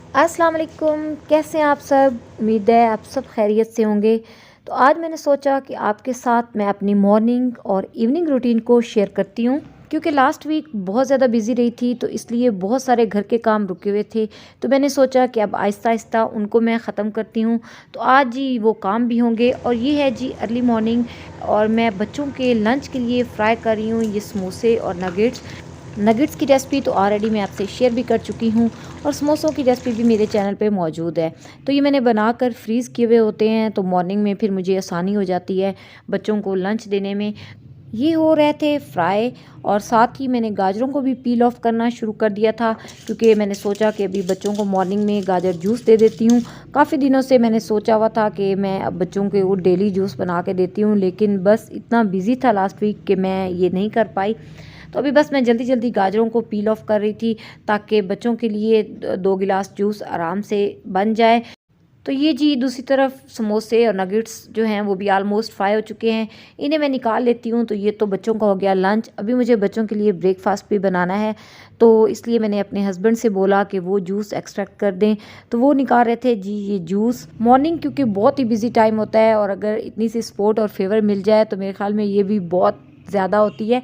अस्सलाम वालेकुम, कैसे हैं आप सब? उम्मीद है आप सब खैरियत से होंगे। तो आज मैंने सोचा कि आपके साथ मैं अपनी मॉर्निंग और इवनिंग रूटीन को शेयर करती हूँ, क्योंकि लास्ट वीक बहुत ज़्यादा बिज़ी रही थी, तो इसलिए बहुत सारे घर के काम रुके हुए थे। तो मैंने सोचा कि अब आहिस्ता-आहिस्ता उनको मैं ख़त्म करती हूँ। तो आज जी वो काम भी होंगे और ये है जी अर्ली मॉर्निंग, और मैं बच्चों के लंच के लिए फ्राई कर रही हूँ ये समोसे और नगेट्स। नगेट्स की रेसिपी तो ऑलरेडी मैं आपसे शेयर भी कर चुकी हूँ, और समोसों की रेसिपी भी मेरे चैनल पे मौजूद है। तो ये मैंने बनाकर फ्रीज़ किए हुए होते हैं, तो मॉर्निंग में फिर मुझे आसानी हो जाती है बच्चों को लंच देने में। ये हो रहे थे फ्राई, और साथ ही मैंने गाजरों को भी पील ऑफ करना शुरू कर दिया था, क्योंकि मैंने सोचा कि अभी बच्चों को मॉर्निंग में गाजर जूस दे देती हूँ। काफ़ी दिनों से मैंने सोचा हुआ था कि मैं अब बच्चों के वो डेली जूस बना के देती हूँ, लेकिन बस इतना बिज़ी था लास्ट वीक कि मैं ये नहीं कर पाई। तो अभी बस मैं जल्दी जल्दी गाजरों को पील ऑफ कर रही थी, ताकि बच्चों के लिए 2 गिलास जूस आराम से बन जाए। तो ये जी दूसरी तरफ समोसे और नगेट्स जो हैं वो भी ऑलमोस्ट फ्राई हो चुके हैं। इन्हें मैं निकाल लेती हूँ। तो ये तो बच्चों का हो गया लंच। अभी मुझे बच्चों के लिए ब्रेकफास्ट भी बनाना है, तो इसलिए मैंने अपने हस्बैंड से बोला कि वो जूस एक्सट्रैक्ट कर दें। तो वो निकाल रहे थे जी ये जूस मॉर्निंग, क्योंकि बहुत ही बिजी टाइम होता है, और अगर इतनी सी सपोर्ट और फेवर मिल जाए तो मेरे ख्याल में ये भी बहुत ज़्यादा होती है।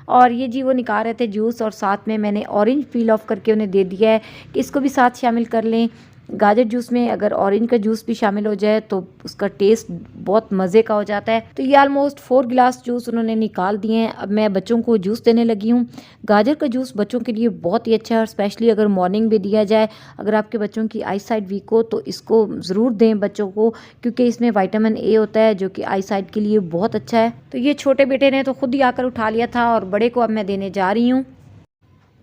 और ये जी वो निकाल रहे थे जूस, और साथ में मैंने ऑरेंज पील ऑफ करके उन्हें दे दिया है कि इसको भी साथ शामिल कर लें। गाजर जूस में अगर ऑरेंज का जूस भी शामिल हो जाए तो उसका टेस्ट बहुत मज़े का हो जाता है। तो ये ऑलमोस्ट 4 गिलास जूस उन्होंने निकाल दिए हैं। अब मैं बच्चों को जूस देने लगी हूँ। गाजर का जूस बच्चों के लिए बहुत ही अच्छा है, और स्पेशली अगर मॉर्निंग में दिया जाए। अगर आपके बच्चों की आई साइट वीक हो तो इसको ज़रूर दें बच्चों को, क्योंकि इसमें विटामिन ए होता है जो कि आई साइट के लिए बहुत अच्छा है। तो ये छोटे बेटे ने तो खुद ही आकर उठा लिया था, और बड़े को अब मैं देने जा रही हूँ।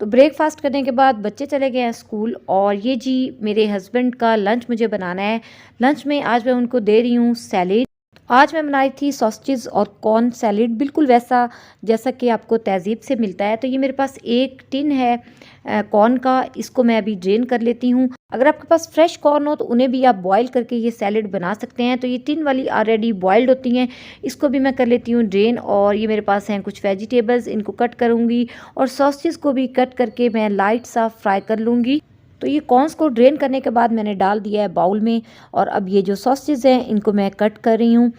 तो ब्रेकफास्ट करने के बाद बच्चे चले गए हैं स्कूल, और ये जी मेरे हस्बैंड का लंच मुझे बनाना है। लंच में आज मैं उनको दे रही हूँ सैलेड। आज मैं बनाई थी सॉसेज और कॉर्न सैलेड, बिल्कुल वैसा जैसा कि आपको तहज़ीब से मिलता है। तो ये मेरे पास एक टिन है कॉर्न का, इसको मैं अभी ड्रेन कर लेती हूँ। अगर आपके पास फ्रेश कॉर्न हो तो उन्हें भी आप बॉईल करके ये सैलेड बना सकते हैं। तो ये टिन वाली ऑलरेडी बॉइल्ड होती हैं, इसको भी मैं कर लेती हूँ ड्रेन। और ये मेरे पास हैं कुछ वेजिटेबल्स, इनको कट करूँगी, और सॉसेज को भी कट करके मैं लाइट सा फ्राई कर लूँगी। तो ये कॉर्न्स को ड्रेन करने के बाद मैंने डाल दिया है बाउल में, और अब ये जो सॉसेज हैं इनको मैं कट कर रही हूँ।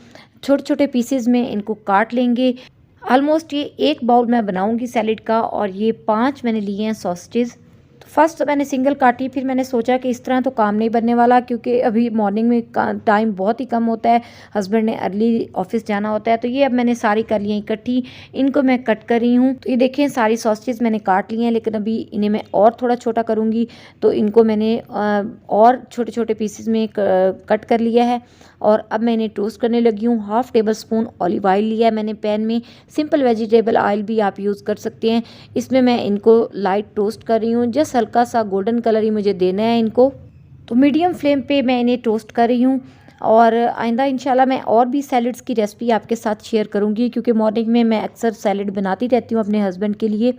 छोटे छोटे पीसेज में इनको काट लेंगे। ऑलमोस्ट ये एक बाउल मैं बनाऊंगी सैलेड का, और ये 5 मैंने लिए हैं सॉसेज। तो फर्स्ट मैंने सिंगल काटी, फिर मैंने सोचा कि इस तरह तो काम नहीं बनने वाला, क्योंकि अभी मॉर्निंग में टाइम बहुत ही कम होता है, हस्बैंड ने अर्ली ऑफिस जाना होता है। तो ये अब मैंने सारी कर ली हैं इकट्ठी, इनको मैं कट कर रही हूँ। तो ये देखें सारी सॉसेज मैंने काट ली हैं, लेकिन अभी इन्हें मैं और थोड़ा छोटा करूँगी। तो इनको मैंने और छोटे छोटे पीसेस में कट कर लिया है, और अब मैं इन्हें टोस्ट करने लगी हूँ। Half table spoon olive oil लिया है मैंने पैन में। सिंपल वेजिटेबल ऑयल भी आप यूज़ कर सकते हैं। इसमें मैं इनको लाइट टोस्ट कर रही हूँ, जस्ट हल्का सा गोल्डन कलर ही मुझे देना है इनको। तो मीडियम फ्लेम पे मैं इन्हें टोस्ट कर रही हूँ। और आइंदा इंशाल्लाह मैं और भी सैलड्स की रेसिपी आपके साथ शेयर करूँगी, क्योंकि मॉर्निंग में मैं अक्सर सैलड बनाती रहती हूँ अपने हस्बैंड के लिए।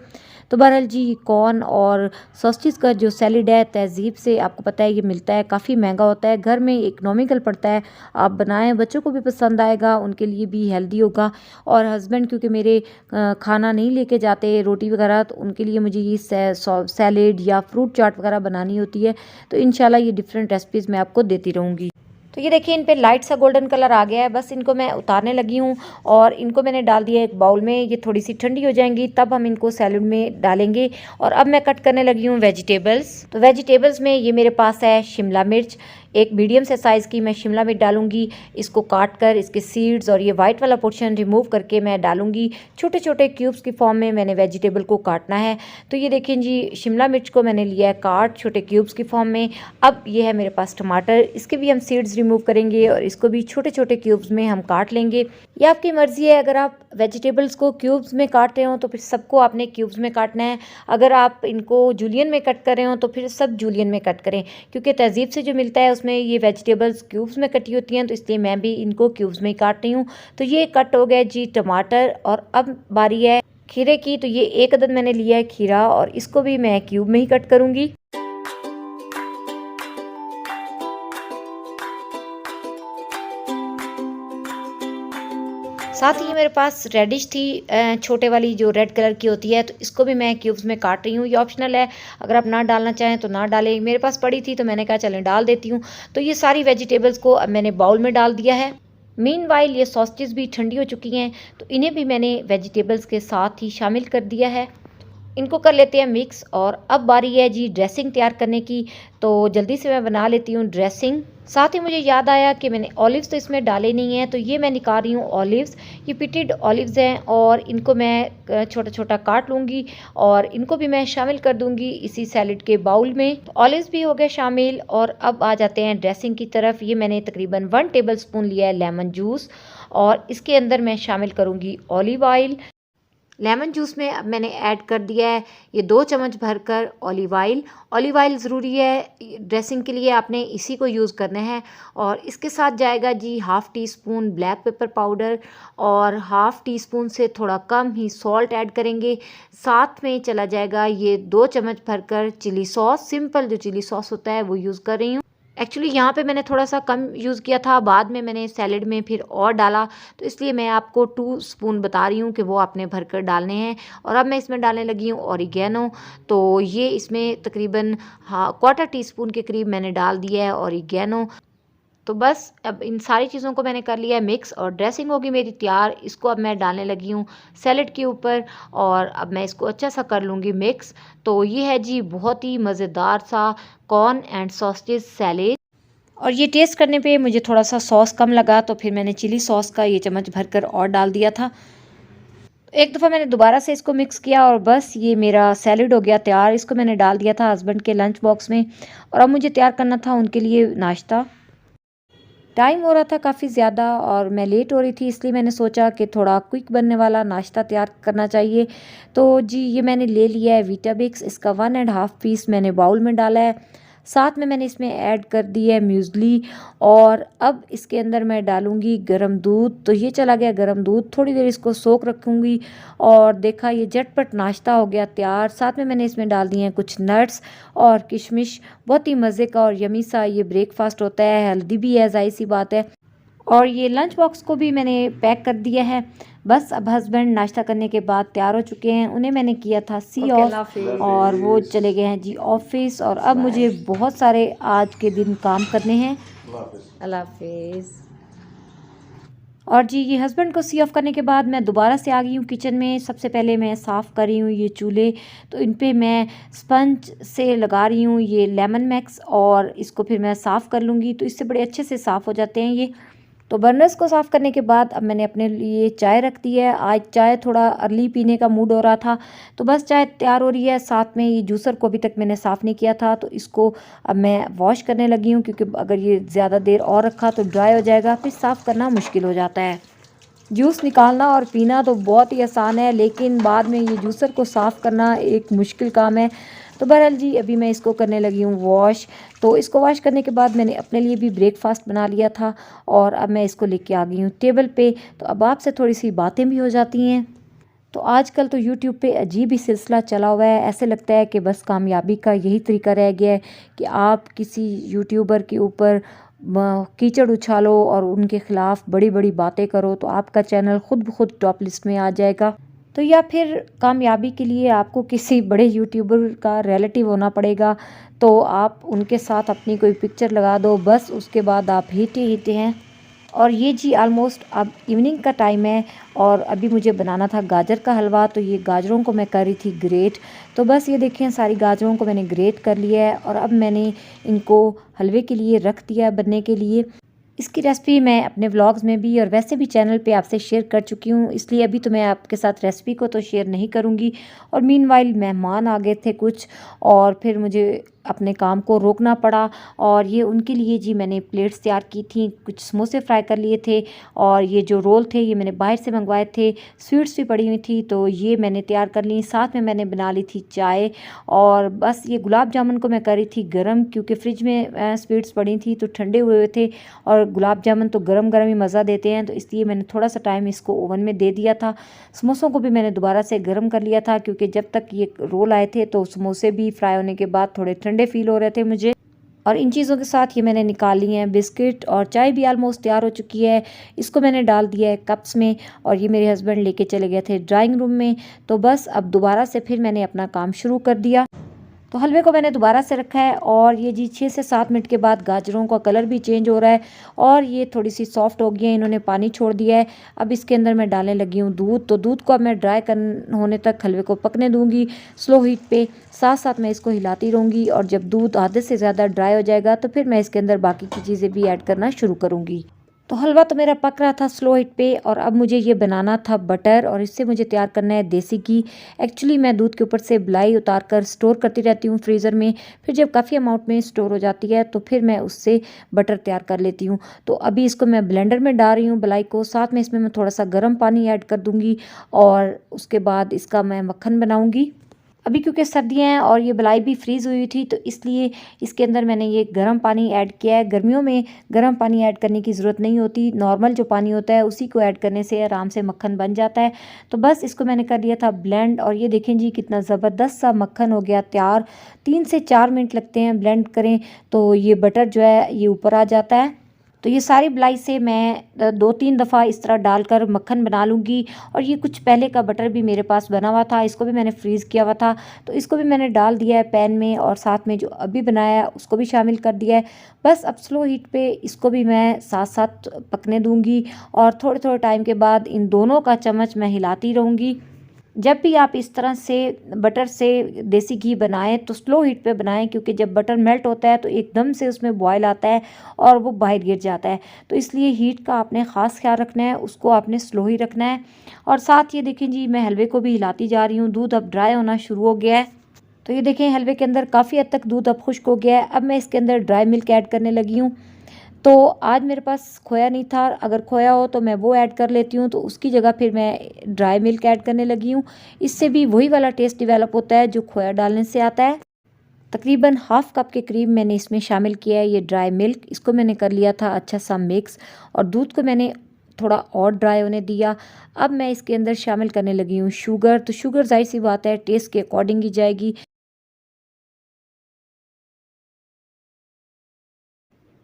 तो बहरहाल जी कॉर्न और सॉसेज का जो सैलड है तहज़ीब से आपको पता है ये मिलता है, काफ़ी महंगा होता है, घर में इकोनॉमिकल पड़ता है। आप बनाएं, बच्चों को भी पसंद आएगा, उनके लिए भी हेल्दी होगा। और हस्बैंड क्योंकि मेरे खाना नहीं लेके जाते रोटी वगैरह, तो उनके लिए मुझे ये सैलेड या फ्रूट चाट वगैरह बनानी होती है। तो इंशाल्लाह ये डिफरेंट रेसिपीज़ मैं आपको देती रहूँगी। तो ये देखिए इन पे लाइट सा गोल्डन कलर आ गया है, बस इनको मैं उतारने लगी हूँ, और इनको मैंने डाल दिया एक बाउल में। ये थोड़ी सी ठंडी हो जाएंगी तब हम इनको सैलेड में डालेंगे। और अब मैं कट करने लगी हूँ वेजिटेबल्स। तो वेजिटेबल्स में ये मेरे पास है शिमला मिर्च, एक मीडियम से साइज़ की मैं शिमला मिर्च डालूंगी। इसको काट कर इसके सीड्स और ये वाइट वाला पोर्शन रिमूव करके मैं डालूंगी। छोटे छोटे क्यूब्स की फॉर्म में मैंने वेजिटेबल को काटना है। तो ये देखें जी शिमला मिर्च को मैंने लिया है काट छोटे क्यूब्स की फॉर्म में। अब ये है मेरे पास टमाटर, इसके भी हम सीड्स रिमूव करेंगे, और इसको भी छोटे छोटे क्यूब्स में हम काट लेंगे। ये आपकी मर्ज़ी है, अगर आप वेजिटेबल्स को क्यूब्स में काट रहे हो तो फिर सबको आपने क्यूब्स में काटना है। अगर आप इनको जूलियन में कट कर रहे हो तो फिर सब जूलियन में कट करें, क्योंकि तहज़ीब से जो मिलता है उसमें ये वेजिटेबल्स क्यूब्स में कटी होती हैं। तो इसलिए मैं भी इनको क्यूब्स में ही काट रही हूँ। तो ये कट हो गया जी टमाटर, और अब बारी है खीरे की। तो ये एक अदद मैंने लिया है खीरा, और इसको भी मैं क्यूब में ही कट करूँगी। साथ ही मेरे पास रेडिश थी, छोटे वाली जो रेड कलर की होती है, तो इसको भी मैं क्यूब्स में काट रही हूँ। ये ऑप्शनल है, अगर आप ना डालना चाहें तो ना डालें। मेरे पास पड़ी थी तो मैंने कहा चलें डाल देती हूँ। तो ये सारी वेजिटेबल्स को अब मैंने बाउल में डाल दिया है। मीनवाइल ये सॉसेज भी ठंडी हो चुकी हैं, तो इन्हें भी मैंने वेजिटेबल्स के साथ ही शामिल कर दिया है। इनको कर लेते हैं मिक्स। और अब बारी है जी ड्रेसिंग तैयार करने की, तो जल्दी से मैं बना लेती हूँ ड्रेसिंग। साथ ही मुझे याद आया कि मैंने ऑलिव्स तो इसमें डाले नहीं हैं, तो ये मैं निकाल रही हूँ ऑलिव्स। ये पिटेड ऑलिव्स हैं और इनको मैं छोटा छोटा काट लूँगी और इनको भी मैं शामिल कर दूँगी इसी सैलेड के बाउल में। तो ऑलिव्स भी हो गए शामिल। और अब आ जाते हैं ड्रेसिंग की तरफ। ये मैंने तकरीबन 1 टेबल स्पून लिया है लेमन जूस और इसके अंदर मैं शामिल करूँगी ऑलिव ऑयल। लेमन जूस में अब मैंने ऐड कर दिया है ये 2 चम्मच भरकर ऑलिव ऑयल। ऑलिव ऑयल ज़रूरी है ड्रेसिंग के लिए, आपने इसी को यूज़ करना है। और इसके साथ जाएगा जी half teaspoon black pepper powder और हाफ़ टी स्पून से थोड़ा कम ही सॉल्ट ऐड करेंगे। साथ में चला जाएगा ये 2 चम्मच भरकर चिली सॉस। सिंपल जो चिली सॉस होता है वो यूज़ कर रही हूँ। एक्चुअली यहाँ पे मैंने थोड़ा सा कम यूज़ किया था, बाद में मैंने सैलेड में फिर और डाला, तो इसलिए मैं आपको 2 स्पून बता रही हूँ कि वो आपने भरकर डालने हैं। और अब मैं इसमें डालने लगी हूँ ऑरिगेनो। तो ये इसमें तकरीबन क्वार्टर टी स्पून के करीब मैंने डाल दिया है ऑरिगेनो। तो बस अब इन सारी चीज़ों को मैंने कर लिया है मिक्स और ड्रेसिंग होगी मेरी तैयार। इसको अब मैं डालने लगी हूँ सैलेड के ऊपर और अब मैं इसको अच्छा सा कर लूँगी मिक्स। तो ये है जी बहुत ही मज़ेदार सा कॉर्न एंड सॉसेज सैलेड। और ये टेस्ट करने पे मुझे थोड़ा सा सॉस कम लगा, तो फिर मैंने चिली सॉस का ये चम्मच भरकर और डाल दिया था। एक दफ़ा मैंने दोबारा से इसको मिक्स किया और बस ये मेरा सैलेड हो गया तैयार। इसको मैंने डाल दिया था हस्बैंड के लंच बॉक्स में और अब मुझे तैयार करना था उनके लिए नाश्ता। टाइम हो रहा था काफ़ी ज़्यादा और मैं लेट हो रही थी, इसलिए मैंने सोचा कि थोड़ा क्विक बनने वाला नाश्ता तैयार करना चाहिए। तो जी ये मैंने ले लिया है वीटाबिक्स, इसका 1 एंड हाफ़ पीस मैंने बाउल में डाला है। साथ में मैंने इसमें ऐड कर दी है म्यूज़ली और अब इसके अंदर मैं डालूँगी गरम दूध। तो ये चला गया गरम दूध, थोड़ी देर इसको सोख रखूँगी और देखा ये झटपट नाश्ता हो गया तैयार। साथ में मैंने इसमें डाल दिए हैं कुछ नट्स और किशमिश। बहुत ही मज़े का और यमी सा ये ब्रेकफास्ट होता है, हेल्दी भी है, ज़ाहिर सी बात है। और ये लंच बॉक्स को भी मैंने पैक कर दिया है। बस अब हस्बैंड नाश्ता करने के बाद तैयार हो चुके हैं, उन्हें मैंने किया था सी ऑफ और वो चले गए हैं जी ऑफिस। और अब मुझे बहुत सारे आज के दिन काम करने हैं। अल्लाह हाफिज़। और जी ये हस्बैंड को सी ऑफ करने के बाद मैं दोबारा से आ गई हूँ किचन में। सबसे पहले मैं साफ़ कर रही हूँ ये चूल्हे, तो इन पे मैं स्पंज से लगा रही हूँ ये लेमन मैक्स और इसको फिर मैं साफ़ कर लूँगी, तो इससे बड़े अच्छे से साफ़ हो जाते हैं ये। तो बर्नर्स को साफ़ करने के बाद अब मैंने अपने लिए चाय रख दी है। आज चाय थोड़ा अर्ली पीने का मूड हो रहा था, तो बस चाय तैयार हो रही है। साथ में ये जूसर को अभी तक मैंने साफ़ नहीं किया था, तो इसको अब मैं वॉश करने लगी हूँ, क्योंकि अगर ये ज़्यादा देर और रखा तो ड्राई हो जाएगा, फिर साफ़ करना मुश्किल हो जाता है। जूस निकालना और पीना तो बहुत ही आसान है, लेकिन बाद में ये जूसर को साफ़ करना एक मुश्किल काम है। तो बहरहाल जी अभी मैं इसको करने लगी हूँ वॉश। तो इसको वॉश करने के बाद मैंने अपने लिए भी ब्रेकफास्ट बना लिया था और अब मैं इसको लेके आ गई हूँ टेबल पे। तो अब आपसे थोड़ी सी बातें भी हो जाती हैं। तो आजकल तो यूट्यूब पे अजीब ही सिलसिला चला हुआ है, ऐसे लगता है कि बस कामयाबी का यही तरीका रह गया है कि आप किसी यूट्यूबर के ऊपर कीचड़ उछालो और उनके ख़िलाफ़ बड़ी बड़ी बातें करो, तो आपका चैनल खुद ब खुद टॉप लिस्ट में आ जाएगा। तो या फिर कामयाबी के लिए आपको किसी बड़े यूट्यूबर का रिलेटिव होना पड़ेगा, तो आप उनके साथ अपनी कोई पिक्चर लगा दो, बस उसके बाद आप हिट ही हिट हैं। और ये जी ऑलमोस्ट अब इवनिंग का टाइम है और अभी मुझे बनाना था गाजर का हलवा, तो ये गाजरों को मैं कर रही थी ग्रेट। तो बस ये देखें सारी गाजरों को मैंने ग्रेट कर लिया है और अब मैंने इनको हलवे के लिए रख दिया बनने के लिए। इसकी रेसिपी मैं अपने व्लॉग्स में भी और वैसे भी चैनल पे आपसे शेयर कर चुकी हूँ, इसलिए अभी तो मैं आपके साथ रेसिपी को तो शेयर नहीं करूँगी। और मीनवाइल मेहमान आ गए थे कुछ और फिर मुझे अपने काम को रोकना पड़ा। और ये उनके लिए जी मैंने प्लेट्स तैयार की थी, कुछ समोसे फ्राई कर लिए थे और ये जो रोल थे ये मैंने बाहर से मंगवाए थे। स्वीट्स भी पड़ी हुई थी तो ये मैंने तैयार कर ली। साथ में मैंने बना ली थी चाय और बस ये गुलाब जामुन को मैं कर रही थी गरम, क्योंकि फ्रिज में स्वीट्स पड़ी थी तो ठंडे हुए थे और गुलाब जामुन तो गरम गरम ही मज़ा देते हैं, तो इसलिए मैंने थोड़ा सा टाइम इसको ओवन में दे दिया था। समोसों को भी मैंने दोबारा से गर्म कर लिया था, क्योंकि जब तक ये रोल आए थे तो समोसे भी फ्राई होने के बाद थोड़े ठंडे फील हो रहे थे मुझे। और इन चीज़ों के साथ ये मैंने निकाल ली हैं बिस्किट, और चाय भी ऑलमोस्ट तैयार हो चुकी है। इसको मैंने डाल दिया है कप्स में, और ये मेरे हस्बैंड लेके चले गए थे ड्राइंग रूम में। तो बस अब दोबारा से फिर मैंने अपना काम शुरू कर दिया। तो हलवे को मैंने दोबारा से रखा है, और ये जी 6 से 7 मिनट के बाद गाजरों का कलर भी चेंज हो रहा है और ये थोड़ी सी सॉफ्ट हो गई है, इन्होंने पानी छोड़ दिया है। अब इसके अंदर मैं डालने लगी हूँ दूध। तो दूध को अब मैं ड्राई कर होने तक हलवे को पकने दूंगी स्लो हीट पे। साथ साथ मैं इसको हिलाती रहूँगी, और जब दूध आधे से ज़्यादा ड्राई हो जाएगा तो फिर मैं इसके अंदर बाकी की चीज़ें भी ऐड करना शुरू करूँगी। तो हलवा तो मेरा पक रहा था स्लो हीट पे, और अब मुझे ये बनाना था बटर, और इससे मुझे तैयार करना है देसी घी। एक्चुअली मैं दूध के ऊपर से मलाई उतार कर स्टोर करती रहती हूँ फ्रीज़र में, फिर जब काफ़ी अमाउंट में स्टोर हो जाती है तो फिर मैं उससे बटर तैयार कर लेती हूँ। तो अभी इसको मैं ब्लेंडर में डाल रही हूँ मलाई को, साथ में इसमें मैं थोड़ा सा गर्म पानी ऐड कर दूँगी, और उसके बाद इसका मैं मक्खन बनाऊँगी। अभी क्योंकि सर्दियाँ हैं और ये मलाई भी फ्रीज़ हुई थी, तो इसलिए इसके अंदर मैंने ये गर्म पानी ऐड किया है। गर्मियों में गर्म पानी ऐड करने की ज़रूरत नहीं होती, नॉर्मल जो पानी होता है उसी को ऐड करने से आराम से मक्खन बन जाता है। तो बस इसको मैंने कर लिया था ब्लेंड, और ये देखें जी कितना ज़बरदस्त सा मक्खन हो गया तैयार। 3 से 4 मिनट लगते हैं ब्लेंड करें तो ये बटर जो है ये ऊपर आ जाता है। तो ये सारी मलाई से मैं 2-3 दफ़ा इस तरह डालकर मक्खन बना लूँगी। और ये कुछ पहले का बटर भी मेरे पास बना हुआ था, इसको भी मैंने फ्रीज़ किया हुआ था, तो इसको भी मैंने डाल दिया है पैन में, और साथ में जो अभी बनाया है उसको भी शामिल कर दिया है। बस अब स्लो हीट पे इसको भी मैं साथ साथ पकने दूँगी, और थोड़े थोड़े टाइम के बाद इन दोनों का चम्मच मैं हिलाती रहूँगी। जब भी आप इस तरह से बटर से देसी घी बनाएं तो स्लो हीट पे बनाएं, क्योंकि जब बटर मेल्ट होता है तो एकदम से उसमें बॉयल आता है और वो बाहर गिर जाता है। तो इसलिए हीट का आपने ख़ास ख्याल रखना है, उसको आपने स्लो ही रखना है। और साथ ये देखें जी मैं हलवे को भी हिलाती जा रही हूँ। दूध अब ड्राई होना शुरू हो गया है। तो ये देखें हलवे के अंदर काफ़ी हद तक दूध अब खुश्क हो गया है। अब मैं इसके अंदर ड्राई मिल्क ऐड करने लगी हूँ। तो आज मेरे पास खोया नहीं था, अगर खोया हो तो मैं वो ऐड कर लेती हूँ, तो उसकी जगह फिर मैं ड्राई मिल्क ऐड करने लगी हूँ। इससे भी वही वाला टेस्ट डेवलप होता है जो खोया डालने से आता है। तकरीबन हाफ़ कप के करीब मैंने इसमें शामिल किया है ये ड्राई मिल्क। इसको मैंने कर लिया था अच्छा सा मिक्स, और दूध को मैंने थोड़ा और ड्राई होने दिया। अब मैं इसके अंदर शामिल करने लगी हूँ शुगर। तो शुगर ज़ाहिर सी बात है टेस्ट के अकॉर्डिंग ही जाएगी।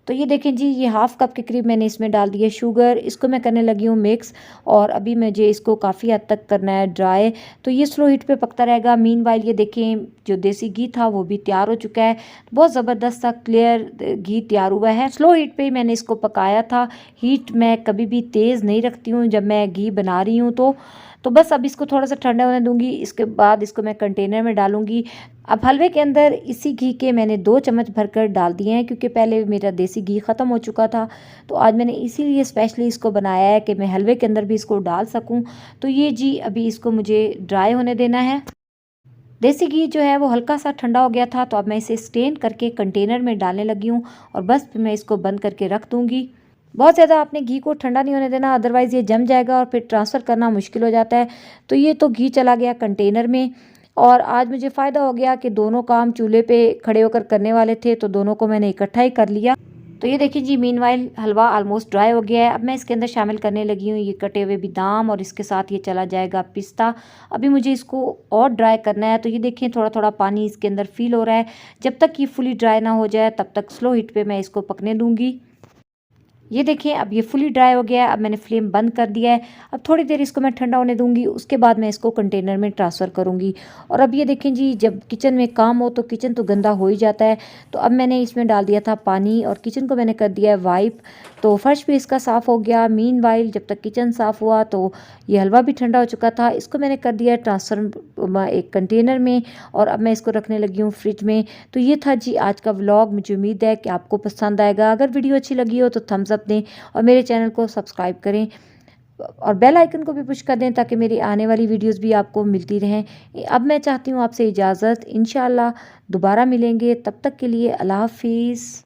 तो ये देखें जी ये हाफ़ कप के करीब मैंने इसमें डाल दिया शुगर। इसको मैं करने लगी हूँ मिक्स, और अभी मुझे इसको काफ़ी हद तक करना है ड्राई। तो ये स्लो हीट पे पकता रहेगा। मीनवाइल ये देखें जो देसी घी था वो भी तैयार हो चुका है। बहुत ज़बरदस्त सा क्लियर घी तैयार हुआ है। स्लो हीट पे ही मैंने इसको पकाया था। हीट मैं कभी भी तेज़ नहीं रखती हूँ जब मैं घी बना रही हूँ। तो बस अब इसको थोड़ा सा ठंडा होने दूंगी। इसके बाद इसको मैं कंटेनर में डालूंगी। अब हलवे के अंदर इसी घी के मैंने 2 चम्मच भरकर डाल दिए हैं, क्योंकि पहले मेरा देसी घी ख़त्म हो चुका था। तो आज मैंने इसीलिए स्पेशली इसको बनाया है कि मैं हलवे के अंदर भी इसको डाल सकूं। तो ये जी अभी इसको मुझे ड्राई होने देना है। देसी घी जो है वो हल्का सा ठंडा हो गया था, तो अब मैं इसे स्टेन करके कंटेनर में डालने लगी हूँ, और बस फिर मैं इसको बंद करके रख दूँगी। बहुत ज़्यादा आपने घी को ठंडा नहीं होने देना, अदरवाइज़ ये जम जाएगा और फिर ट्रांसफ़र करना मुश्किल हो जाता है। तो ये तो घी चला गया कंटेनर में, और आज मुझे फ़ायदा हो गया कि दोनों काम चूल्हे पे खड़े होकर करने वाले थे, तो दोनों को मैंने इकट्ठा ही कर लिया। तो ये देखिए जी मीनवाइल हलवा ऑलमोस्ट ड्राई हो गया है। अब मैं इसके अंदर शामिल करने लगी हूँ ये कटे हुए बादाम, और इसके साथ ये चला जाएगा पिस्ता। अभी मुझे इसको और ड्राई करना है। तो ये देखिए थोड़ा थोड़ा पानी इसके अंदर फील हो रहा है। जब तक ये फुली ड्राई ना हो जाए तब तक स्लो हीट पे मैं इसको पकने दूंगी। ये देखिए अब ये फुली ड्राई हो गया है। अब मैंने फ्लेम बंद कर दिया है। अब थोड़ी देर इसको मैं ठंडा होने दूंगी, उसके बाद मैं इसको कंटेनर में ट्रांसफ़र करूंगी। और अब ये देखें जी जब किचन में काम हो तो किचन तो गंदा हो ही जाता है। तो अब मैंने इसमें डाल दिया था पानी, और किचन को मैंने कर दिया है वाइप। तो फर्श भी इसका साफ़ हो गया। मीनवाइल जब तक किचन साफ़ हुआ तो ये हलवा भी ठंडा हो चुका था। इसको मैंने कर दिया ट्रांसफ़र एक कंटेनर में, और अब मैं इसको रखने लगी हूँ फ्रिज में। तो ये था जी आज का व्लॉग। मुझे उम्मीद है कि आपको पसंद आएगा। अगर वीडियो अच्छी लगी हो तो थम्स अप दें, और मेरे चैनल को सब्सक्राइब करें, और बेल आइकन को भी पुश कर दें ताकि मेरी आने वाली वीडियोस भी आपको मिलती रहें। अब मैं चाहती हूँ आपसे इजाज़त। इंशाल्लाह दोबारा मिलेंगे, तब तक के लिए अल्लाह हाफिज़।